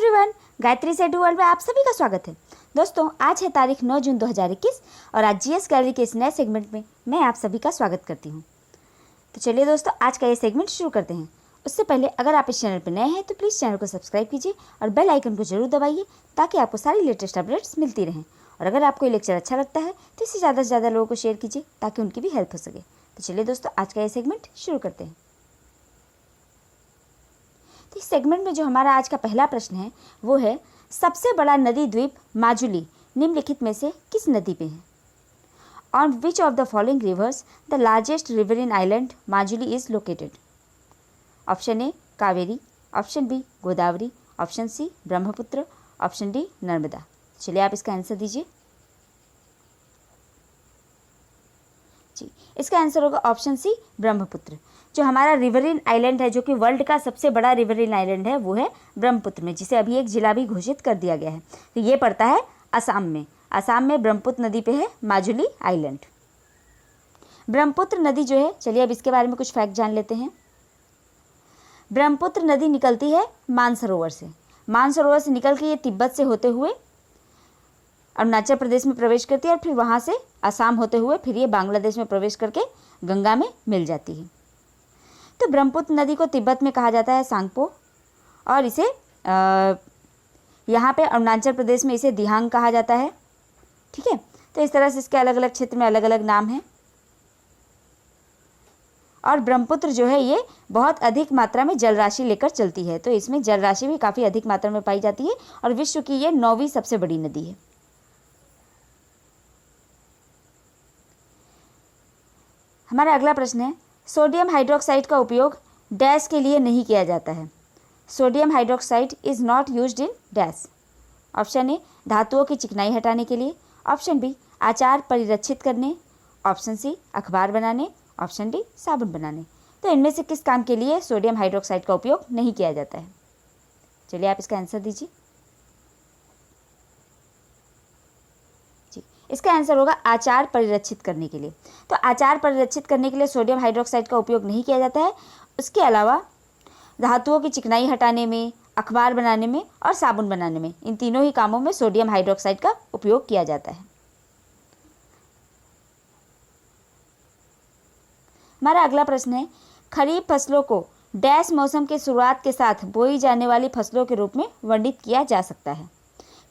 Everyone, Gayatri से world में आप सभी का स्वागत है। दोस्तों, आज है तारीख 9 जून 2021 और आज जीएस गैलरी के इस नए सेगमेंट में मैं आप सभी का स्वागत करती हूं। तो चलिए दोस्तों, आज का ये सेगमेंट शुरू करते हैं। उससे पहले अगर आप इस चैनल पर नए हैं तो प्लीज़ चैनल को सब्सक्राइब कीजिए और बेल आइकन को जरूर दबाइए ताकि आपको सारी लेटेस्ट अपडेट्स मिलती रहें। और अगर आपको ये लेक्चर अच्छा लगता है तो इसे ज़्यादा से ज़्यादा लोगों को शेयर कीजिए ताकि उनकी भी हेल्प हो सके। तो चलिए दोस्तों, आज का ये सेगमेंट शुरू करते हैं। तो इस सेगमेंट में जो हमारा आज का पहला प्रश्न है वो है, सबसे बड़ा नदी द्वीप माजुली निम्नलिखित में से किस नदी पे है? On which of the following rivers the largest riverine island Majuli is located? Option A Kaveri, option B Godavari, option C Brahmaputra, option D Narmada. चलिए आप इसका आंसर दीजिए। जी, इसका आंसर होगा ऑप्शन सी ब्रह्मपुत्र। जो हमारा रिवरिन आइलैंड है, जो कि वर्ल्ड का सबसे बड़ा रिवरिन आइलैंड है, वो है ब्रह्मपुत्र में, जिसे अभी एक जिला भी घोषित कर दिया गया है। तो ये पड़ता है असम में। असम में ब्रह्मपुत्र नदी पे है माजुली आइलैंड। ब्रह्मपुत्र नदी जो है, चलिए अब इसके बारे में कुछ फैक्ट जान लेते हैं। ब्रह्मपुत्र नदी निकलती है मानसरोवर से। मानसरोवर से निकल के ये तिब्बत से होते हुए अरुणाचल प्रदेश में प्रवेश करती है और फिर वहाँ से असम होते हुए फिर ये बांग्लादेश में प्रवेश करके गंगा में मिल जाती है। तो ब्रह्मपुत्र नदी को तिब्बत में कहा जाता है सांगपो, और इसे यहाँ पे अरुणाचल प्रदेश में इसे दिहांग कहा जाता है। ठीक है, तो इस तरह से इसके अलग अलग क्षेत्र में अलग अलग नाम हैं। और ब्रह्मपुत्र जो है ये बहुत अधिक मात्रा में जल राशि लेकर चलती है, तो इसमें जल राशि भी काफ़ी अधिक मात्रा में पाई जाती है और विश्व की ये 9वीं सबसे बड़ी नदी है। हमारा अगला प्रश्न है, सोडियम हाइड्रोक्साइड का उपयोग डैश के लिए नहीं किया जाता है? Sodium hydroxide is not used in dash. Option A धातुओं की चिकनाई हटाने के लिए, ऑप्शन बी आचार परिरक्षित करने, ऑप्शन सी अखबार बनाने, ऑप्शन डी साबुन बनाने। तो इनमें से किस काम के लिए सोडियम हाइड्रोक्साइड का उपयोग नहीं किया जाता है? चलिए आप इसका आंसर दीजिए। जी, इसका आंसर होगा आचार परिरक्षित करने के लिए। तो आचार परिरक्षित करने के लिए सोडियम हाइड्रोक्साइड का उपयोग नहीं किया जाता है। उसके अलावा धातुओं की चिकनाई हटाने में, अखबार बनाने में और साबुन बनाने में, इन तीनों ही कामों में सोडियम हाइड्रोक्साइड का उपयोग किया जाता है। हमारा अगला प्रश्न है, खरीफ फसलों को डैश मौसम के शुरुआत के साथ बोई जाने वाली फसलों के रूप में वर्णित किया जा सकता है?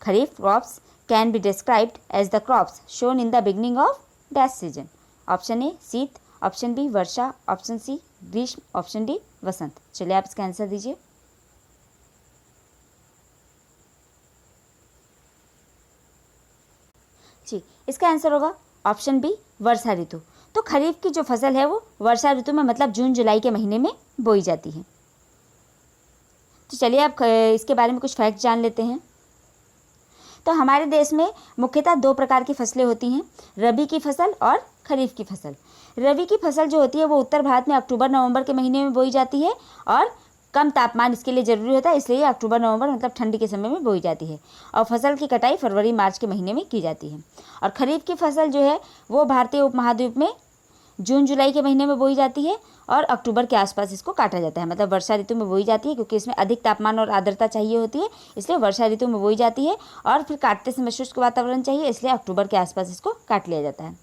Kharif crops can be described as the crops shown in the beginning of dash season. Option A sheet, option B varsha, option C grishma, option D वसंत। चलिए आप इसका आंसर दीजिए। जी, इसका आंसर होगा ऑप्शन बी वर्षा ऋतु। तो खरीफ की जो फसल है वो वर्षा ऋतु में, मतलब जून जुलाई के महीने में बोई जाती है। तो चलिए आप इसके बारे में कुछ फैक्ट जान लेते हैं। तो हमारे देश में मुख्यतः 2 प्रकार की फसलें होती हैं, रबी की फसल और खरीफ की फसल। रबी की फसल जो होती है वो उत्तर भारत में अक्टूबर नवंबर के महीने में बोई जाती है और कम तापमान इसके लिए ज़रूरी होता है, इसलिए अक्टूबर नवंबर मतलब ठंडी के समय में बोई जाती है। और फसल की कटाई फरवरी मार्च के महीने में की जाती है। और खरीफ की फसल जो है वो भारतीय उपमहाद्वीप में जून जुलाई के महीने में बोई जाती है और अक्टूबर के आसपास इसको काटा जाता है, मतलब वर्षा ऋतु में बोई जाती है, क्योंकि इसमें अधिक तापमान और आर्द्रता चाहिए होती है, इसलिए वर्षा ऋतु में बोई जाती है। और फिर काटते समय शुष्क वातावरण चाहिए, इसलिए अक्टूबर के आसपास इसको काट लिया जाता है।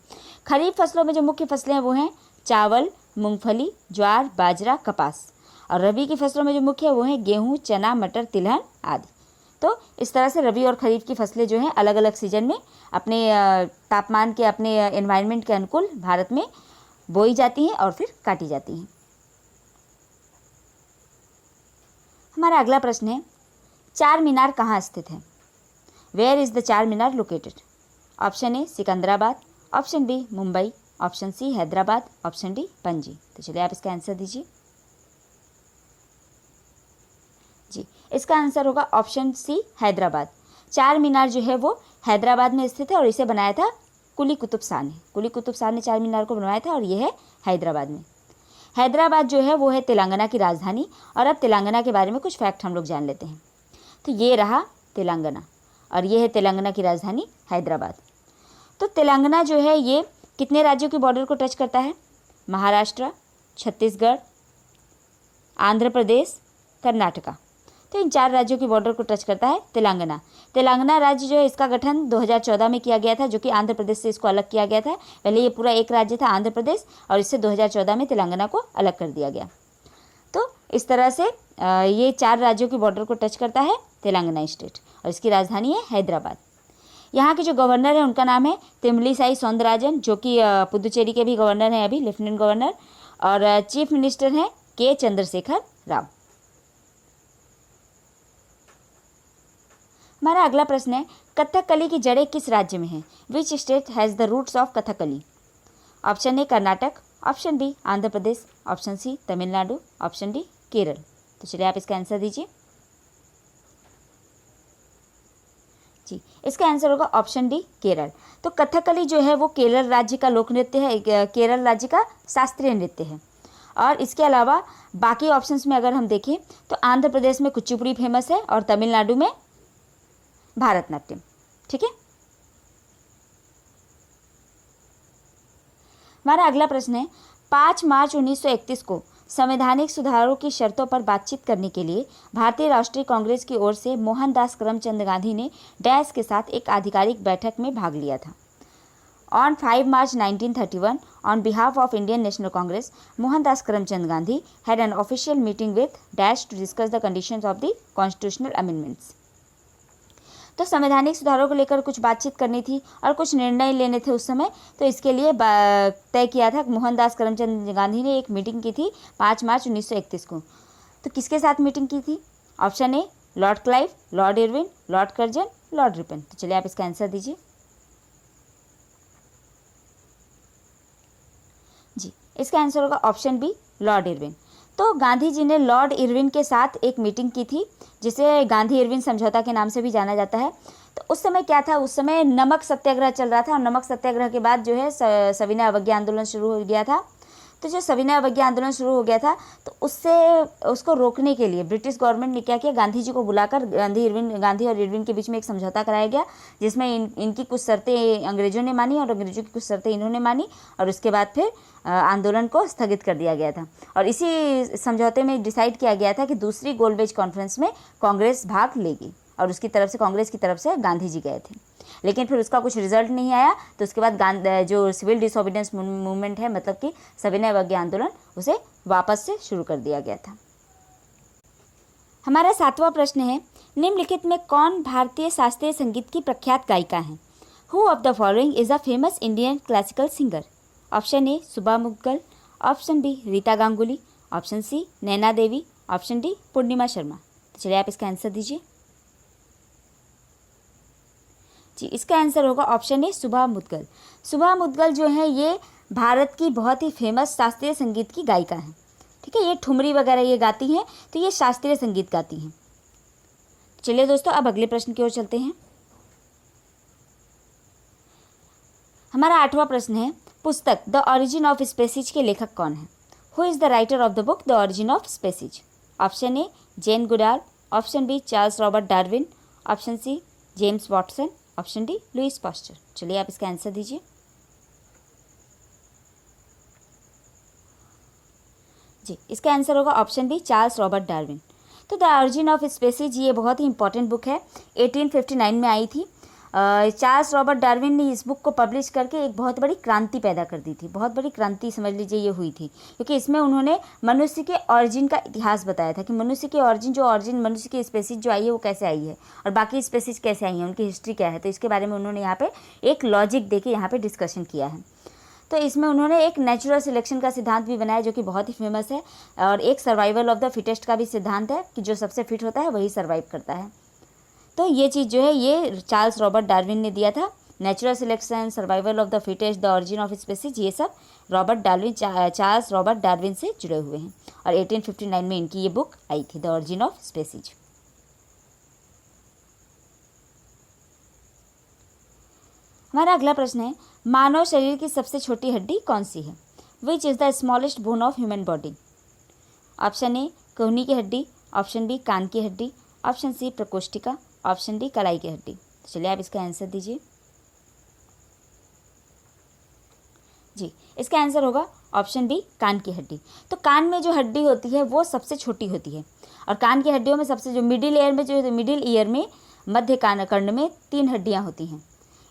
खरीफ फसलों में जो मुख्य फसलें हैं वो हैं चावल, मूंगफली, ज्वार, बाजरा, कपास। और रबी की फसलों में जो मुख्य है वो हैं गेहूँ, चना, मटर, तिलहन आदि। तो इस तरह से रबी और खरीफ की फसलें जो हैं अलग अलग सीजन में अपने तापमान के, अपने एनवायरनमेंट के अनुकूल भारत में बोई जाती हैं और फिर काटी जाती हैं। हमारा अगला प्रश्न है, चार मीनार कहाँ स्थित है? Where is the Charminar located? Option A Secunderabad, option B Mumbai, option C Hyderabad, option D Panaji. तो चलिए आप इसका आंसर दीजिए। जी, इसका आंसर होगा ऑप्शन सी हैदराबाद। चार मीनार जो है वो हैदराबाद में स्थित है और इसे बनाया था कुली कुतुब शाह ने। कुली कुतुब शाह ने चार मीनार को बनवाया था और ये है हैदराबाद में। हैदराबाद जो है वो है तेलंगाना की राजधानी। और अब तेलंगाना के बारे में कुछ फैक्ट हम लोग जान लेते हैं। तो ये रहा तेलंगाना और ये है तेलंगाना की राजधानी हैदराबाद। तो तेलंगाना जो है ये कितने राज्यों के बॉर्डर को टच करता है? महाराष्ट्र, छत्तीसगढ़, आंध्र प्रदेश, कर्नाटका। तो इन 4 राज्यों की बॉर्डर को टच करता है तेलंगाना। तेलंगाना राज्य जो है इसका गठन 2014 में किया गया था, जो कि आंध्र प्रदेश से इसको अलग किया गया था। पहले ये पूरा एक राज्य था आंध्र प्रदेश, और इससे 2014 में तेलंगाना को अलग कर दिया गया। तो इस तरह से ये 4 राज्यों की बॉर्डर को टच करता है तेलंगाना स्टेट, और इसकी राजधानी है हैदराबाद। यहाँ के जो गवर्नर है उनका नाम है तमिलिसाई सौंदरराजन, जो कि पुदुचेरी के भी गवर्नर हैं अभी, लेफ्टिनेंट गवर्नर। और चीफ मिनिस्टर हैं के चंद्रशेखर राव। हमारा अगला प्रश्न है, कथकली की जड़ें किस राज्य में हैं? Which state has the roots of Kathakali? Option A Karnataka, option B Andhra Pradesh, option C Tamil Nadu, option D Kerala. तो चलिए आप इसका आंसर दीजिए। जी, इसका आंसर होगा ऑप्शन डी केरल। तो कथकली जो है वो केरल राज्य का लोक नृत्य है, केरल राज्य का शास्त्रीय नृत्य है। और इसके अलावा बाकी ऑप्शंस में अगर हम देखें तो आंध्र प्रदेश में कुचिपुड़ी फेमस है, और तमिलनाडु में भारतनाट्यम। ठीक है, हमारा अगला प्रश्न है, 5 मार्च 1931 को संवैधानिक सुधारों की शर्तों पर बातचीत करने के लिए भारतीय राष्ट्रीय कांग्रेस की ओर से मोहनदास करमचंद गांधी ने डैश के साथ एक आधिकारिक बैठक में भाग लिया था। On 5 March 1931, on behalf of Indian National Congress, Mohandas Karamchand Gandhi had an official meeting with Dash to discuss the conditions of the constitutional amendments. तो संवैधानिक सुधारों को लेकर कुछ बातचीत करनी थी और कुछ निर्णय लेने थे उस समय, तो इसके लिए तय किया था। मोहनदास करमचंद गांधी ने एक मीटिंग की थी 5 मार्च 1931 को। तो किसके साथ मीटिंग की थी? Option A Lord Clive, Lord Irwin, Lord Curzon, Lord Ripon. तो चलिए आप इसका आंसर दीजिए। जी, इसका आंसर होगा ऑप्शन बी लॉर्ड इरविन। तो गांधी जी ने लॉर्ड इरविन के साथ एक मीटिंग की थी, जिसे गांधी इरविन समझौता के नाम से भी जाना जाता है। तो उस समय क्या था, उस समय नमक सत्याग्रह चल रहा था, और नमक सत्याग्रह के बाद जो है सविनय अवज्ञा आंदोलन शुरू हो गया था। तो जो सविनय अवज्ञा आंदोलन शुरू हो गया था, तो उसको रोकने के लिए ब्रिटिश गवर्नमेंट ने क्या किया, गांधी जी को बुलाकर गांधी और इरविन के बीच में एक समझौता कराया गया, जिसमें इनकी कुछ शर्तें अंग्रेजों ने मानी और अंग्रेजों की कुछ शर्तें इन्होंने मानी, और उसके बाद फिर आंदोलन को स्थगित कर दिया गया था। और इसी समझौते में डिसाइड किया गया था कि दूसरी गोलमेज कॉन्फ्रेंस में कांग्रेस भाग लेगी, और उसकी तरफ से, कांग्रेस की तरफ से गांधी जी गए थे। लेकिन फिर उसका कुछ रिजल्ट नहीं आया, तो उसके बाद जो सिविल डिसोबीडियंस मूवमेंट है, मतलब कि सविनय अवज्ञा आंदोलन, उसे वापस से शुरू कर दिया गया था। हमारा 7वां प्रश्न है, निम्नलिखित में कौन भारतीय शास्त्रीय संगीत की प्रख्यात गायिका है? Who of the following is a famous Indian classical singer? Option A Shubha Mudgal, option B Rita Ganguly, option C Naina Devi, option D Purnima Sharma. तो चलिए आप इसका आंसर दीजिए। जी, इसका आंसर होगा ऑप्शन ए सुबा मुद्गल। सुबा मुद्गल जो है ये भारत की बहुत ही फेमस शास्त्रीय संगीत की गायिका है। ठीक है, ये ठुमरी वगैरह ये गाती हैं, तो ये शास्त्रीय संगीत गाती हैं। चलिए दोस्तों, अब अगले प्रश्न की ओर चलते हैं। हमारा 8वां प्रश्न है, पुस्तक द ऑरिजिन ऑफ स्पेसीज के लेखक कौन है? Who is the writer of the book the origin of species? Option A Jane Goodall, option B Charles Robert Darwin, option C James Watson, option D Louis Pasteur. चलिए आप इसका answer दीजिए। जी, इसका आंसर होगा option B Charles Robert Darwin. तो the origin of species ये बहुत ही इंपॉर्टेंट बुक है, 1859 में आई थी। चार्ल्स रॉबर्ट डार्विन ने इस बुक को पब्लिश करके एक बहुत बड़ी क्रांति पैदा कर दी थी। बहुत बड़ी क्रांति समझ लीजिए ये हुई थी, क्योंकि इसमें उन्होंने मनुष्य के ऑरिजिन का इतिहास बताया था कि मनुष्य के ऑरिजिन मनुष्य की स्पेसीज जो आई है वो कैसे आई है, और बाकी स्पेसीज कैसे आई हैं, उनकी हिस्ट्री क्या है। तो इसके बारे में उन्होंने यहाँ पे एक लॉजिक देके यहाँ पे डिस्कशन किया है। तो इसमें उन्होंने एक नेचुरल सिलेक्शन का सिद्धांत भी बनाया, जो कि बहुत ही फेमस है, और एक सर्वाइवल ऑफ द फिटेस्ट का भी सिद्धांत है कि जो सबसे फिट होता है वही सर्वाइव करता है। तो ये चीज़ जो है ये चार्ल्स रॉबर्ट डार्विन ने दिया था। Natural selection, survival of the fittest, the origin of species, ये सब चार्ल्स रॉबर्ट डार्विन से जुड़े हुए हैं, और 1859 में इनकी ये बुक आई थी, द ऑरिजिन ऑफ स्पेसीज। हमारा अगला प्रश्न है, मानव शरीर की सबसे छोटी हड्डी कौन सी है? Which is the smallest bone of human body? Option A कोहनी की हड्डी, ऑप्शन बी कान की हड्डी, ऑप्शन सी प्रकोष्ठिका, ऑप्शन डी कलाई की हड्डी। तो चलिए आप इसका आंसर दीजिए। जी, इसका आंसर होगा ऑप्शन बी कान की हड्डी। तो कान में जो हड्डी होती है वो सबसे छोटी होती है, और कान की हड्डियों में सबसे जो मिडिल ईयर में जो मिडिल ईयर में मध्य कान कर्ण में 3 हड्डियाँ होती हैं,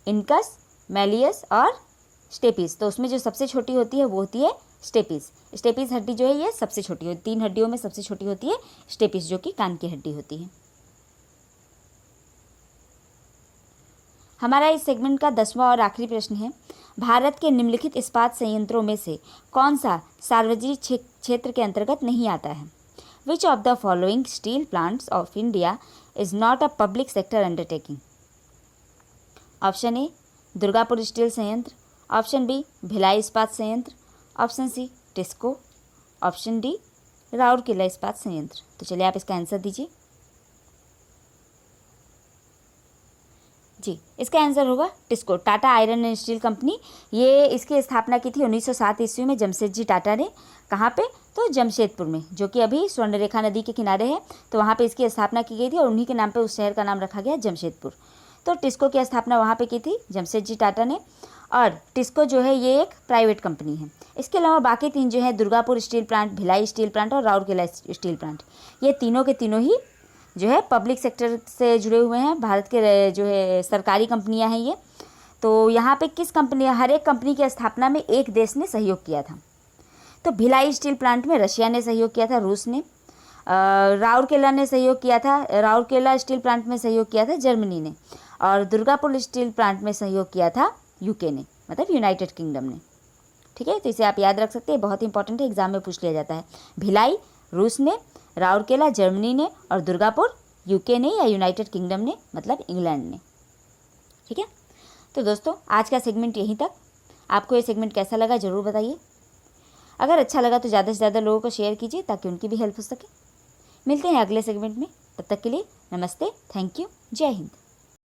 इनकस, मैलियस और स्टेपिस। तो उसमें जो सबसे छोटी होती है वो होती है स्टेपिस। स्टेपिस हड्डी जो है ये सबसे छोटी होती है, 3 हड्डियों में सबसे छोटी होती है स्टेपिस, जो कि कान की हड्डी होती है। हमारा इस सेगमेंट का 10वां और आखिरी प्रश्न है, भारत के निम्नलिखित इस्पात संयंत्रों में से कौन सा सार्वजनिक क्षेत्र के अंतर्गत नहीं आता है? Which of the following steel plants of India is not a public sector undertaking? Option A Durgapur steel संयंत्र, ऑप्शन बी भिलाई इस्पात संयंत्र, option C TISCO, option D Rourkela इस्पात संयंत्र। तो चलिए आप इसका आंसर दीजिए। जी, इसका आंसर होगा TISCO, Tata iron and steel company. ये इसकी स्थापना की थी 1907 ईस्वी में जमशेदजी टाटा ने। कहाँ पे? तो जमशेदपुर में, जो कि अभी स्वर्णरेखा नदी के किनारे है। तो वहाँ पे इसकी स्थापना की गई थी और उन्हीं के नाम पे उस शहर का नाम रखा गया जमशेदपुर। तो टिस्को की स्थापना वहाँ पे की थी जमशेदजी टाटा ने। और टिस्को जो है ये एक प्राइवेट कंपनी है। इसके अलावा बाकी 3 जो है Durgapur steel plant, Bhilai steel plant और राउरकेला स्टील प्लांट, ये तीनों के तीनों ही जो है पब्लिक सेक्टर से जुड़े हुए हैं। भारत के जो है सरकारी कंपनियां हैं ये। तो यहाँ पे किस कंपनी, हर एक कंपनी की स्थापना में एक देश ने सहयोग किया था। तो भिलाई स्टील प्लांट में रशिया ने सहयोग किया था, रूस ने। राउरकेला ने सहयोग किया था, राउरकेला स्टील प्लांट में सहयोग किया था जर्मनी ने। और दुर्गापुर स्टील प्लांट में सहयोग किया था यूके ने, मतलब यूनाइटेड किंगडम ने। ठीक है, तो इसे आप याद रख सकते हैं, बहुत इंपॉर्टेंट है, एग्जाम में पूछ लिया जाता है। भिलाई रूस ने, राउरकेला जर्मनी ने और दुर्गापुर यूके ने या यूनाइटेड किंगडम ने, मतलब इंग्लैंड ने। ठीक है, तो दोस्तों आज का सेगमेंट यहीं तक। आपको ये सेगमेंट कैसा लगा ज़रूर बताइए। अगर अच्छा लगा तो ज़्यादा से ज़्यादा लोगों को शेयर कीजिए ताकि उनकी भी हेल्प हो सके। मिलते हैं अगले सेगमेंट में, तब तक के लिए नमस्ते, थैंक यू, जय हिंद।